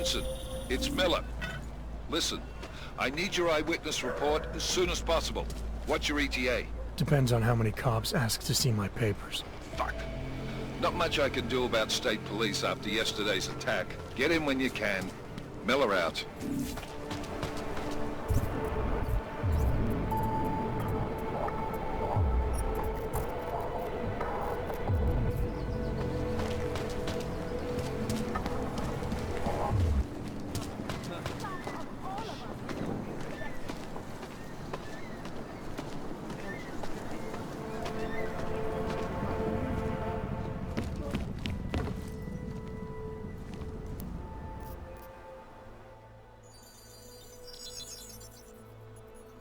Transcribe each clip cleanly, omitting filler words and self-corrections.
Jensen, it's Miller. Listen, I need your eyewitness report as soon as possible. What's your ETA? Depends on how many cops ask to see my papers. Fuck. Not much I can do about state police after yesterday's attack. Get in when you can. Miller out.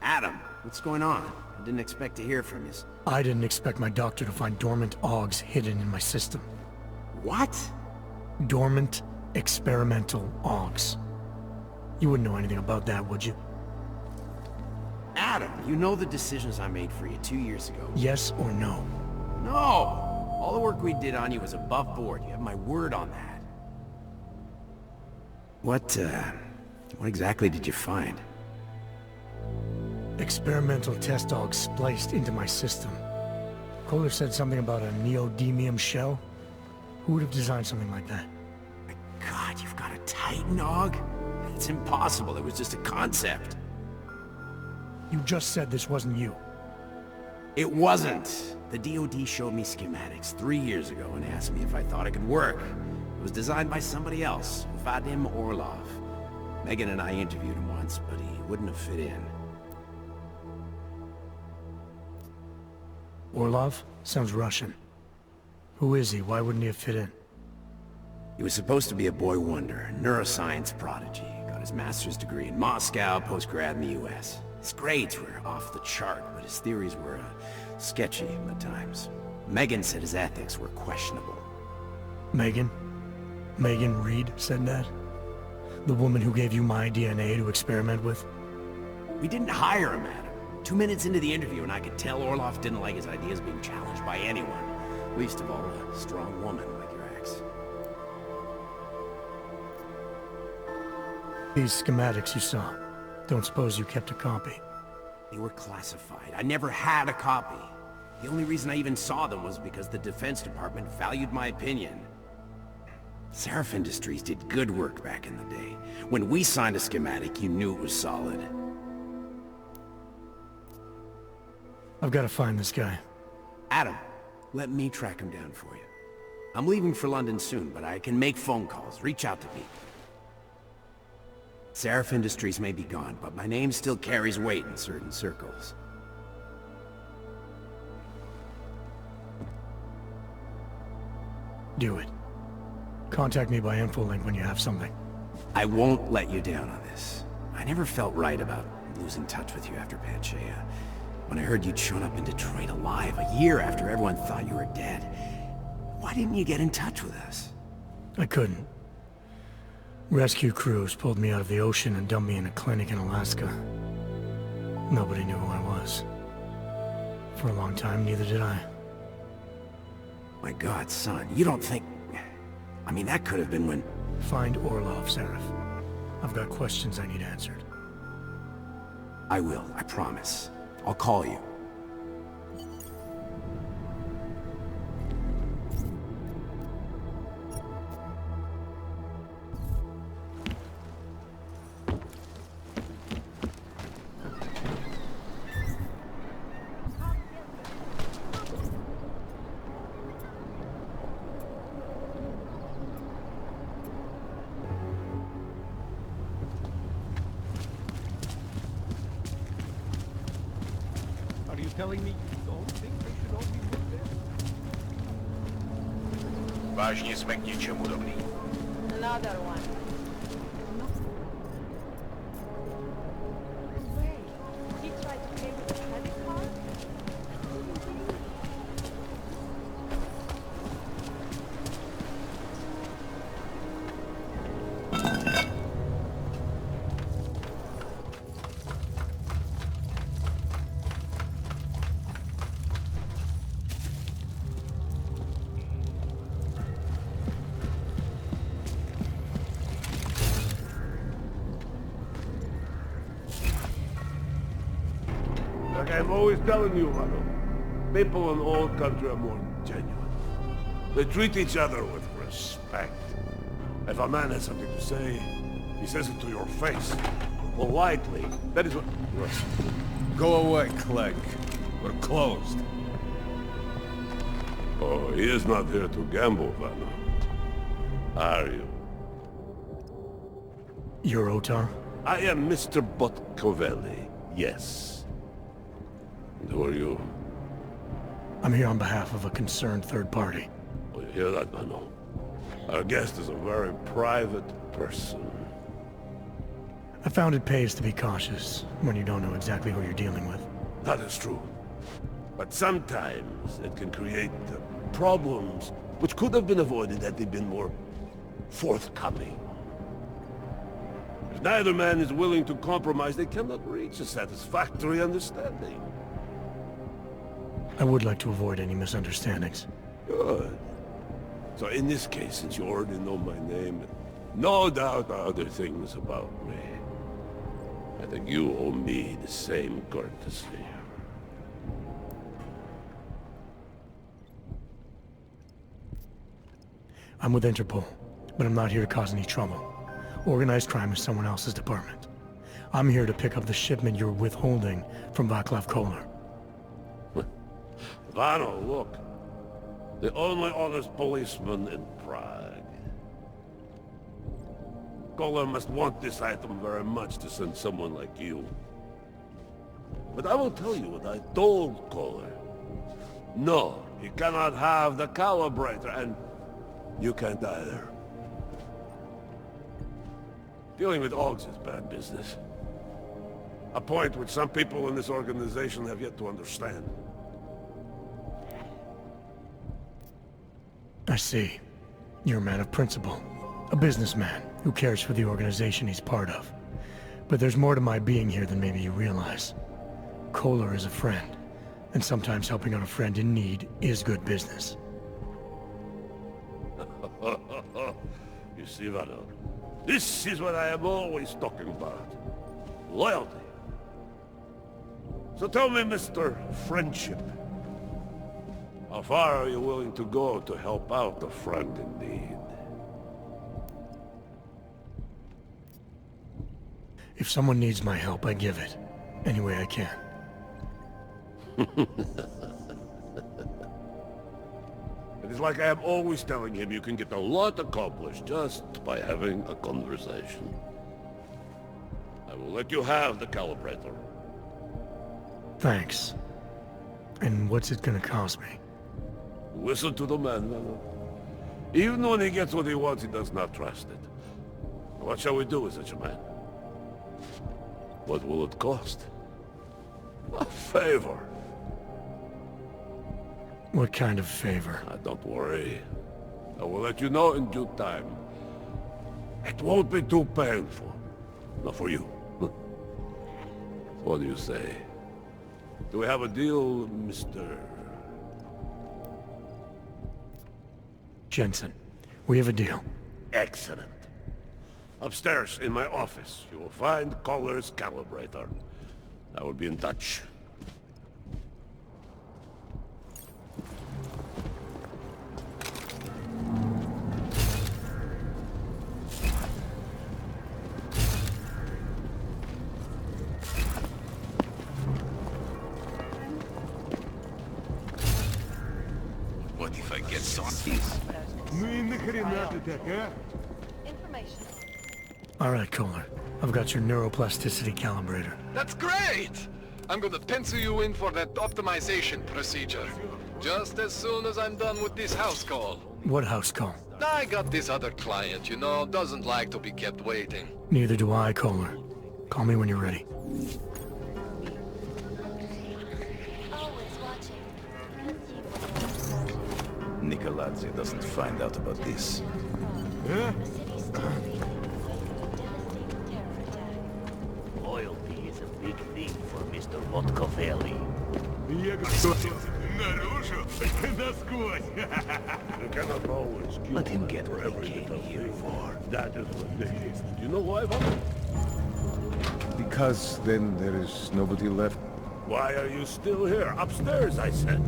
Adam, what's going on? I didn't expect to hear from you. I didn't expect my doctor to find dormant augs hidden in my system. What? Dormant, experimental augs. You wouldn't know anything about that, would you? Adam, you know the decisions I made for you 2 years ago. Yes or no? No! All the work we did on you was above board. You have my word on that. What exactly did you find? Experimental test augs spliced into my system. Koller said something about a neodymium shell. Who would have designed something like that? My God, you've got a Titan aug? It's impossible. It was just a concept. You just said this wasn't you. It wasn't. The DoD showed me schematics 3 years ago and asked me if I thought it could work. It was designed by somebody else, Vadim Orlov. Megan and I interviewed him once, but he wouldn't have fit in. Orlov? Sounds Russian. Who is he? Why wouldn't he have fit in? He was supposed to be a boy wonder, a neuroscience prodigy. Got his master's degree in Moscow, post-grad in the US. His grades were off the chart, but his theories were sketchy at times. Megan said his ethics were questionable. Megan? Megan Reed said that? The woman who gave you my DNA to experiment with? We didn't hire him, Adam. 2 minutes into the interview, and I could tell Orlov didn't like his ideas being challenged by anyone. Least of all, a strong woman like your ex. These schematics you saw. Don't suppose you kept a copy? They were classified. I never had a copy. The only reason I even saw them was because the Defense Department valued my opinion. Sarif Industries did good work back in the day. When we signed a schematic, you knew it was solid. I've got to find this guy. Adam, let me track him down for you. I'm leaving for London soon, but I can make phone calls, reach out to people. Sarif Industries may be gone, but my name still carries weight in certain circles. Do it. Contact me by infolink when you have something. I won't let you down on this. I never felt right about losing touch with you after Panchea. When I heard you'd shown up in Detroit alive a year after everyone thought you were dead. Why didn't you get in touch with us? I couldn't. Rescue crews pulled me out of the ocean and dumped me in a clinic in Alaska. Nobody knew who I was. For a long time, neither did I. My God, son, you don't think... I mean, that could have been when... Find Orlov, Sarif. I've got questions I need answered. I will, I promise. I'll call you. Are you telling me you don't think they should all be put there? Vážně jsme k něčemu dobrý. Another one. He tried to pay with a credit card? Like I'm always telling you, Vano, people in old country are more genuine. They treat each other with respect. If a man has something to say, he says it to your face. Politely. That is what... Listen. Go away, Clegg. We're closed. Oh, he is not here to gamble, Vano. Are you? You're Otar? I am Mr. Botkovelli, yes. And who are you? I'm here on behalf of a concerned third party. Oh, you hear that, Vano? Our guest is a very private person. I found it pays to be cautious when you don't know exactly who you're dealing with. That is true. But sometimes it can create problems which could have been avoided had they been more forthcoming. If neither man is willing to compromise, they cannot reach a satisfactory understanding. I would like to avoid any misunderstandings. Good. So in this case, since you already know my name, and no doubt other things about me, I think you owe me the same courtesy. I'm with Interpol, but I'm not here to cause any trouble. Organized crime is someone else's department. I'm here to pick up the shipment you're withholding from Vaclav Koller. Vano, look. The only honest policeman in Prague. Koller must want this item very much to send someone like you. But I will tell you what I told Koller. No, he cannot have the calibrator, and you can't either. Dealing with Augs is bad business. A point which some people in this organization have yet to understand. I see. You're a man of principle. A businessman who cares for the organization he's part of. But there's more to my being here than maybe you realize. Koller is a friend, and sometimes helping out a friend in need is good business. You see, Vano, this is what I am always talking about. Loyalty. So tell me, Mr. Friendship, how far are you willing to go to help out a friend in need? If someone needs my help, I give it. Any way I can. It is like I am always telling him, you can get a lot accomplished just by having a conversation. I will let you have the calibrator. Thanks. And what's it gonna cost me? Listen to the man, Vano. Even when he gets what he wants, he does not trust it. What shall we do with such a man? What will it cost? A favor. What kind of favor? Don't worry. I will let you know in due time. It won't be too painful. Not for you. What do you say? Do we have a deal, Mr. Jensen, we have a deal. Excellent. Upstairs in my office, you will find Koller's calibrator. I will be in touch. What if I get saucy? Information. All right, Koller. I've got your neuroplasticity calibrator. That's great! I'm gonna pencil you in for that optimization procedure. Just as soon as I'm done with this house call. What house call? I got this other client, you know, doesn't like to be kept waiting. Neither do I, Koller. Call me when you're ready. Always watching. Nicolazzi doesn't find out about this. The city still feels devastating terror attack. Loyalty is a big thing for Mr. Botkovelli. You cannot always keep Let him get what he everything came here for. That is ridiculous. Do you know why, Vano? Because then there is nobody left Why are you still here? Upstairs, I said.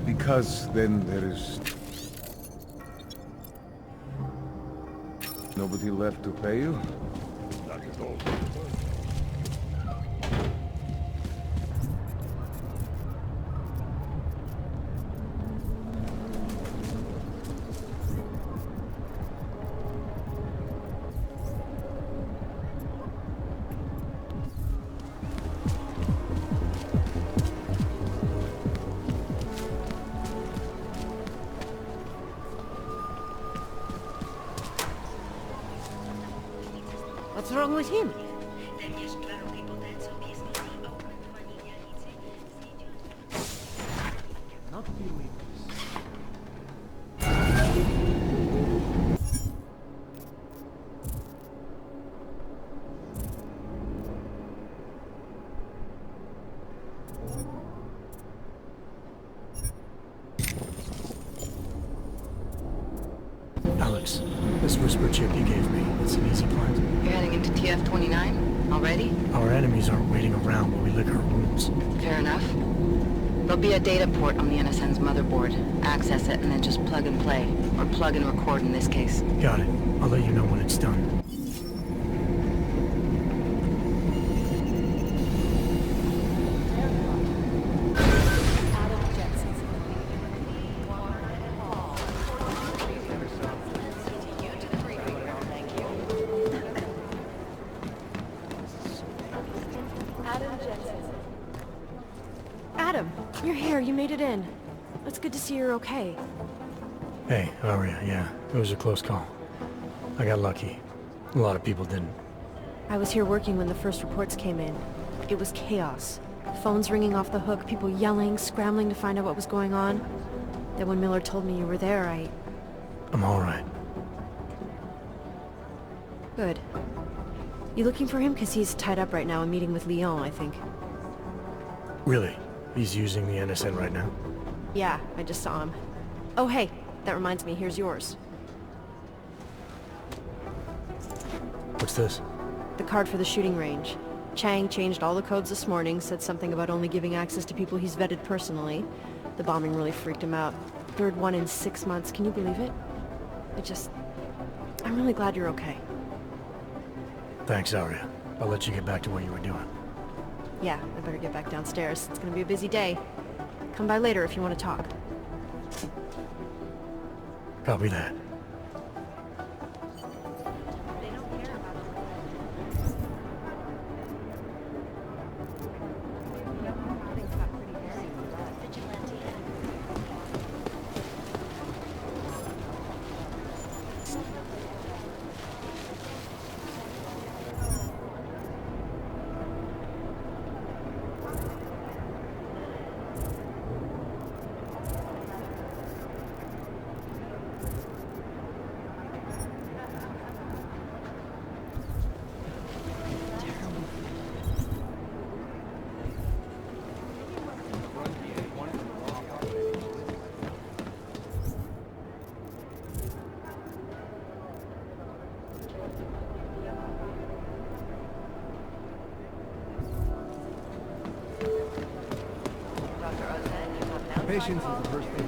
Because then there is... nobody left to pay you? Not at all. What's wrong with him? Not believe this. Alex, this whisper chip you gave me, it's an easy plant. You're heading into TF-29 already? Our enemies aren't waiting around while we lick our wounds. Fair enough. There'll be a data port on the NSN's motherboard. Access it and then just plug and play. Or plug and record in this case. Got it. I'll let you know when it's done. Adam, you're here. You made it in. It's good to see you're okay. Hey, Aria, yeah, it was a close call. I got lucky. A lot of people didn't. I was here working when the first reports came in. It was chaos. Phones ringing off the hook, people yelling, scrambling to find out what was going on. Then when Miller told me you were there, I'm alright. Good. You looking for him? Because he's tied up right now and meeting with Leon, I think. Really? He's using the NSN right now? Yeah, I just saw him. Oh, hey, that reminds me, here's yours. What's this? The card for the shooting range. Chang changed all the codes this morning, said something about only giving access to people he's vetted personally. The bombing really freaked him out. Third one in 6 months, can you believe it? I'm really glad you're okay. Thanks, Aria. I'll let you get back to what you were doing. Yeah, I better get back downstairs. It's gonna be a busy day. Come by later if you want to talk. Copy that. Patience is the first thing.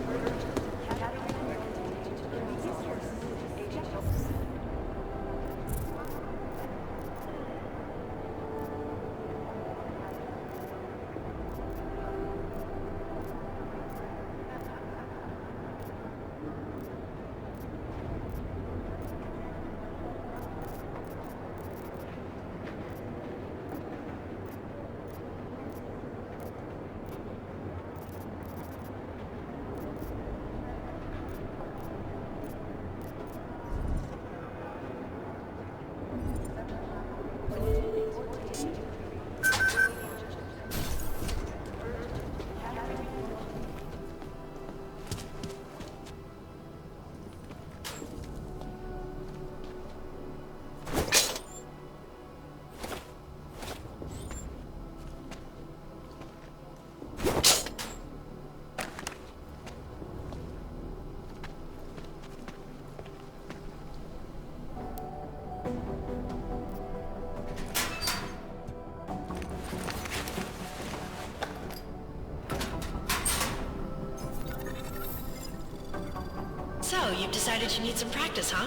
you've decided you need some practice, huh?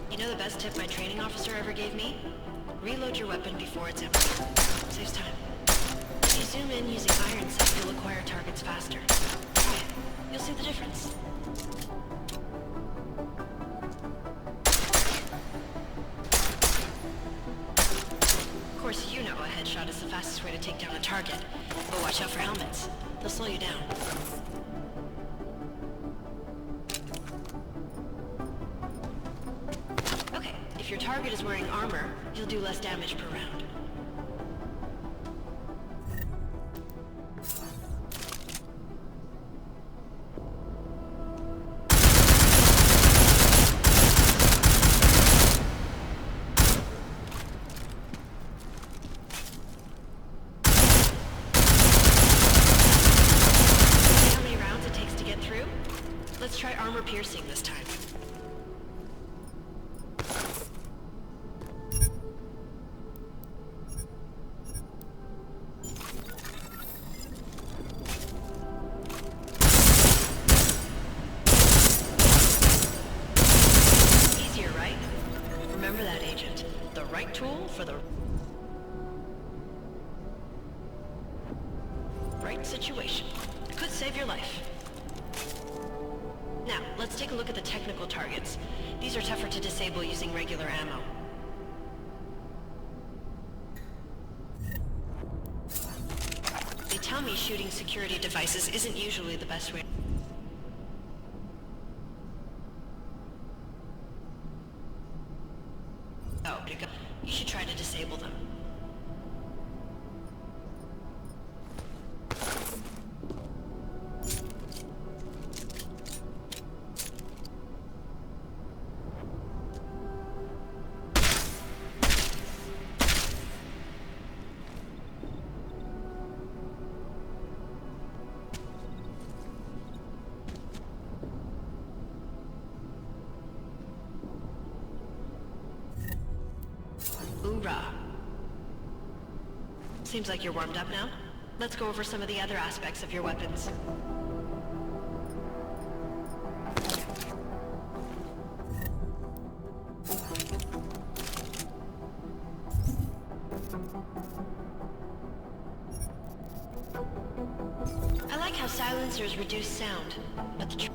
You know the best tip my training officer ever gave me? Reload your weapon before it's empty. Saves time. If you zoom in using iron sight, you'll acquire targets faster. Try it. You'll see the difference. Of course, you know a headshot is the fastest way to take down a target, but watch out for helmets. They'll slow you down. Okay, if your target is wearing armor, you'll do less damage per round. Piercing this time. Easier, right? Remember that, Agent. The right tool for the right situation. Could save your life. Now, let's take a look at the technical targets. These are tougher to disable using regular ammo. They tell me shooting security devices isn't usually the best way. Oh, you should try to disable them. Hoorah. Seems like you're warmed up now. Let's go over some of the other aspects of your weapons. I like how silencers reduce sound, but the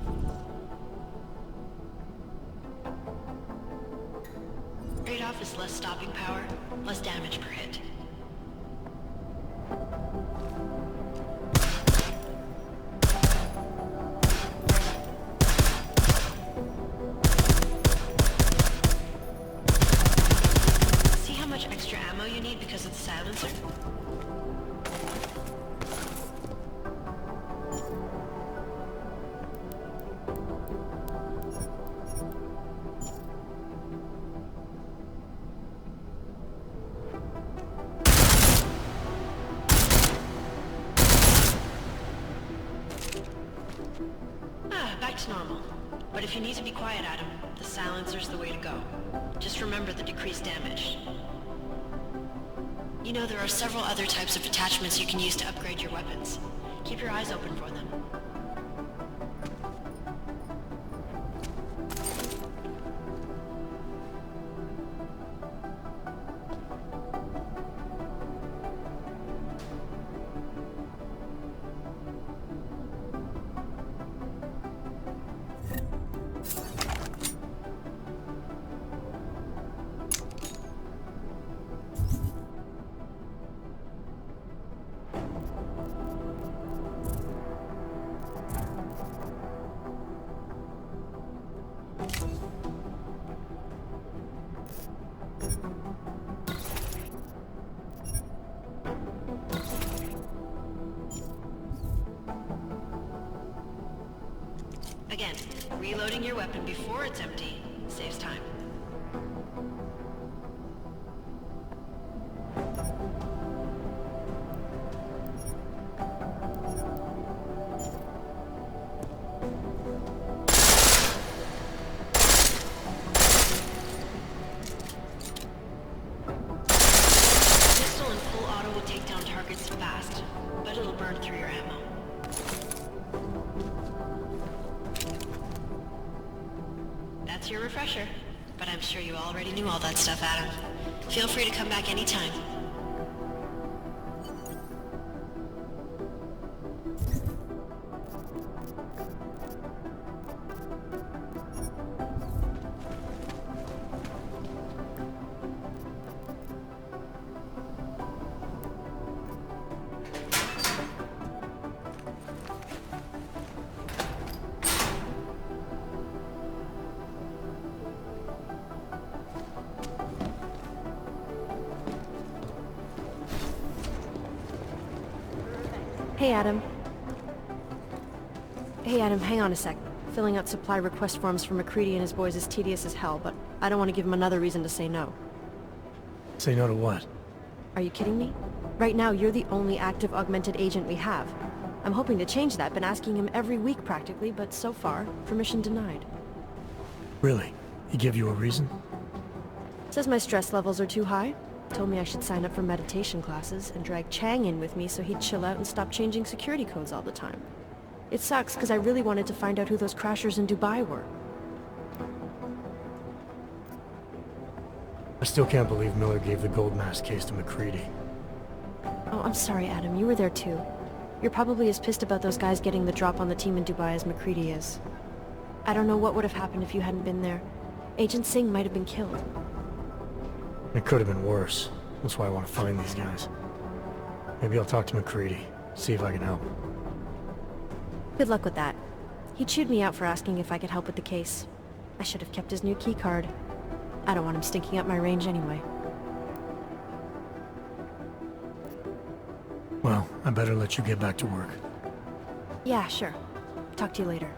trade-off is less stopping power, less damage per hit. See how much extra ammo you need because of the silencer? Back to normal. But if you need to be quiet, Adam, the silencer's the way to go. Just remember the decreased damage. You know, there are several other types of attachments you can use to upgrade your weapons. Keep your eyes open for them. Again, reloading your weapon before it's empty saves time. That's your refresher. But I'm sure you already knew all that stuff, Adam. Feel free to come back anytime. Hey, Adam. Hey, Adam, hang on a sec. Filling out supply request forms for McCready and his boys is tedious as hell, but I don't want to give him another reason to say no. Say no to what? Are you kidding me? Right now, you're the only active augmented agent we have. I'm hoping to change that, been asking him every week practically, but so far, permission denied. Really? He give you a reason? Says my stress levels are too high. Told me I should sign up for meditation classes and drag Chang in with me so he'd chill out and stop changing security codes all the time. It sucks because I really wanted to find out who those crashers in Dubai were. I still can't believe Miller gave the gold mask case to McCready. Oh, I'm sorry, Adam. You were there too. You're probably as pissed about those guys getting the drop on the team in Dubai as McCready is. I don't know what would have happened if you hadn't been there. Agent Singh might have been killed. It could have been worse. That's why I want to find these guys. Maybe I'll talk to McCready, see if I can help. Good luck with that. He chewed me out for asking if I could help with the case. I should have kept his new key card. I don't want him stinking up my range anyway. Well, I better let you get back to work. Yeah, sure. Talk to you later.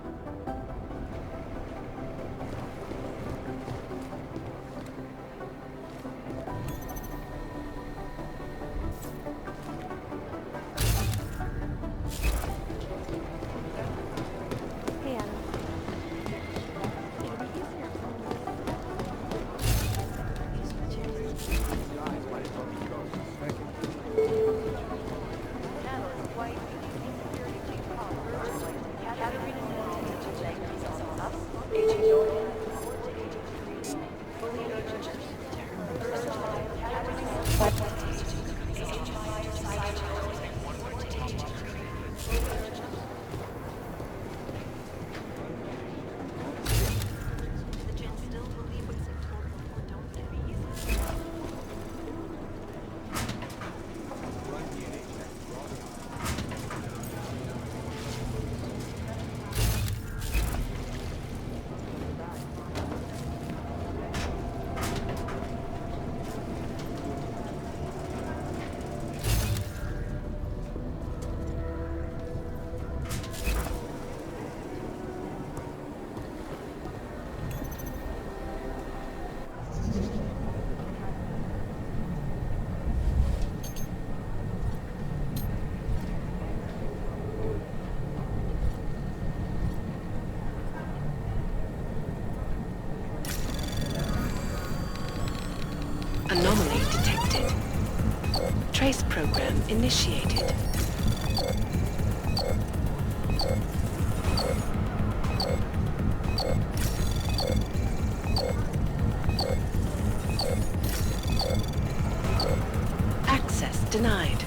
Anomaly detected. Trace program initiated. Access denied.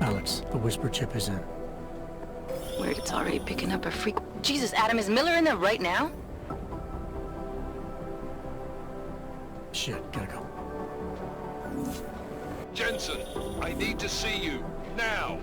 Alex, the whisper chip is in. Weird, it's already picking up a freak. Jesus, Adam, is Miller in there right now? Shit, gotta go. Jensen, I need to see you, now!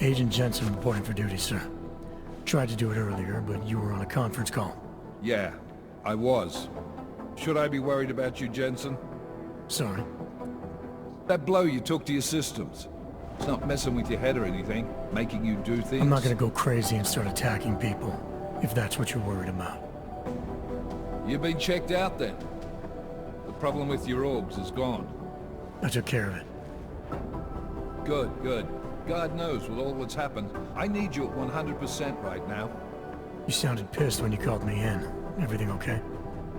Agent Jensen reporting for duty, sir. Tried to do it earlier, but you were on a conference call. Yeah, I was. Should I be worried about you, Jensen? Sorry. That blow you took to your systems. It's not messing with your head or anything, making you do things. I'm not gonna go crazy and start attacking people, if that's what you're worried about. You've been checked out then. The problem with your orbs is gone. I took care of it. Good, good. God knows with all that's happened, I need you at 100% right now. You sounded pissed when you called me in. Everything okay?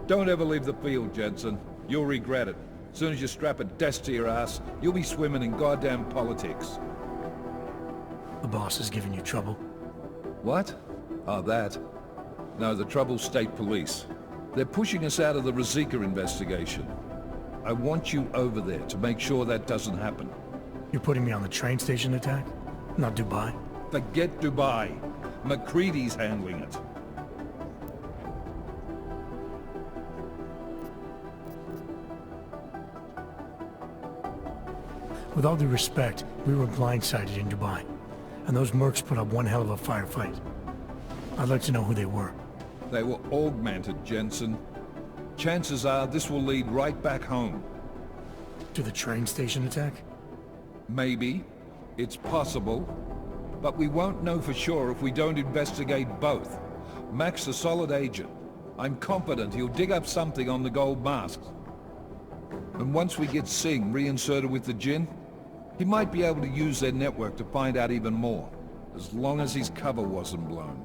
Don't ever leave the field, Jensen. You'll regret it. As soon as you strap a desk to your ass, you'll be swimming in goddamn politics. The boss is giving you trouble? What? Oh, that? No, the trouble's state police. They're pushing us out of the Rosika investigation. I want you over there to make sure that doesn't happen. You're putting me on the train station attack? Not Dubai? Forget Dubai. McCready's handling it. With all due respect, we were blindsided in Dubai, and those mercs put up one hell of a firefight. I'd like to know who they were. They were augmented, Jensen. Chances are this will lead right back home. To the train station attack? Maybe. It's possible. But we won't know for sure if we don't investigate both. Mac's a solid agent. I'm confident he'll dig up something on the gold masks. And once we get Singh reinserted with the Jinn, he might be able to use their network to find out even more, as long as his cover wasn't blown.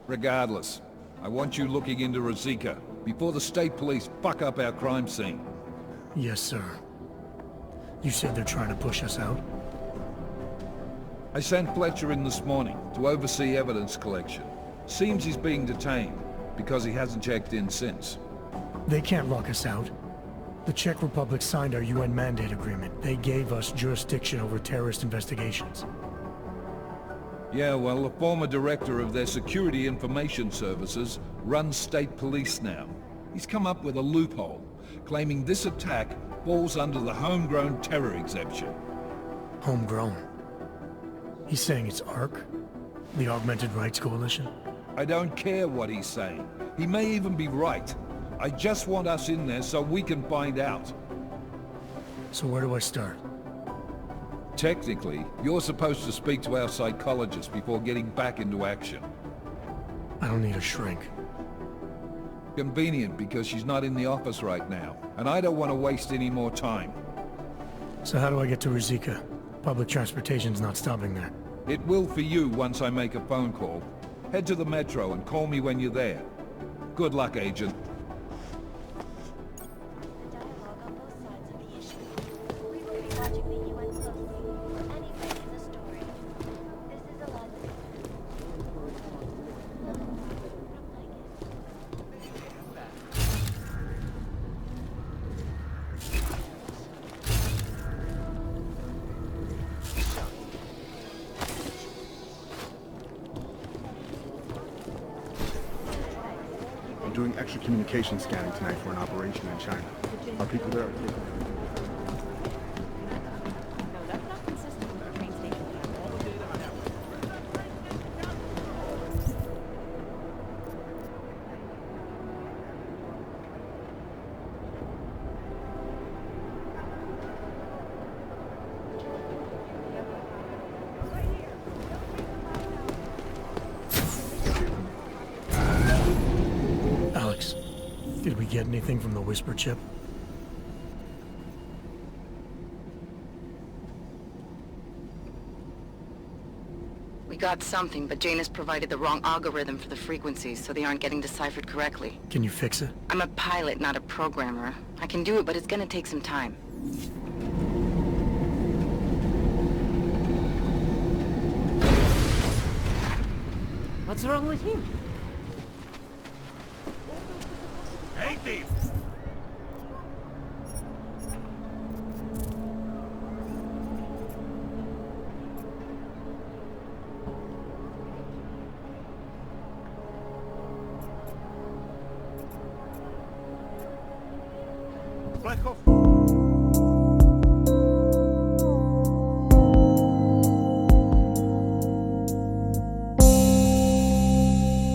Regardless, I want you looking into Rosika before the state police fuck up our crime scene. Yes, sir. You said they're trying to push us out? I sent Fletcher in this morning to oversee evidence collection. Seems he's being detained, because he hasn't checked in since. They can't lock us out. The Czech Republic signed our UN mandate agreement. They gave us jurisdiction over terrorist investigations. Yeah, well, the former director of their security information services runs state police now. He's come up with a loophole, claiming this attack falls under the homegrown terror exemption. Homegrown? He's saying it's ARC? The Augmented Rights Coalition? I don't care what he's saying. He may even be right. I just want us in there so we can find out. So where do I start? Technically, you're supposed to speak to our psychologist before getting back into action. I don't need a shrink. Convenient because she's not in the office right now, and I don't want to waste any more time. So how do I get to Rosika? Public transportation's not stopping there. It will for you once I make a phone call. Head to the metro and call me when you're there. Good luck, Agent. Dialogue on both sides of the issue. We will be watching the UN closely. Any break in the story. This is a lot. I'm doing extra communication scanning tonight for an operation in China. Are people there? get anything from the whisper chip? We got something, but Jane has provided the wrong algorithm for the frequencies, so they aren't getting deciphered correctly. Can you fix it? I'm a pilot, not a programmer. I can do it, but it's gonna take some time. What's wrong with him? Hey, thief! Black off.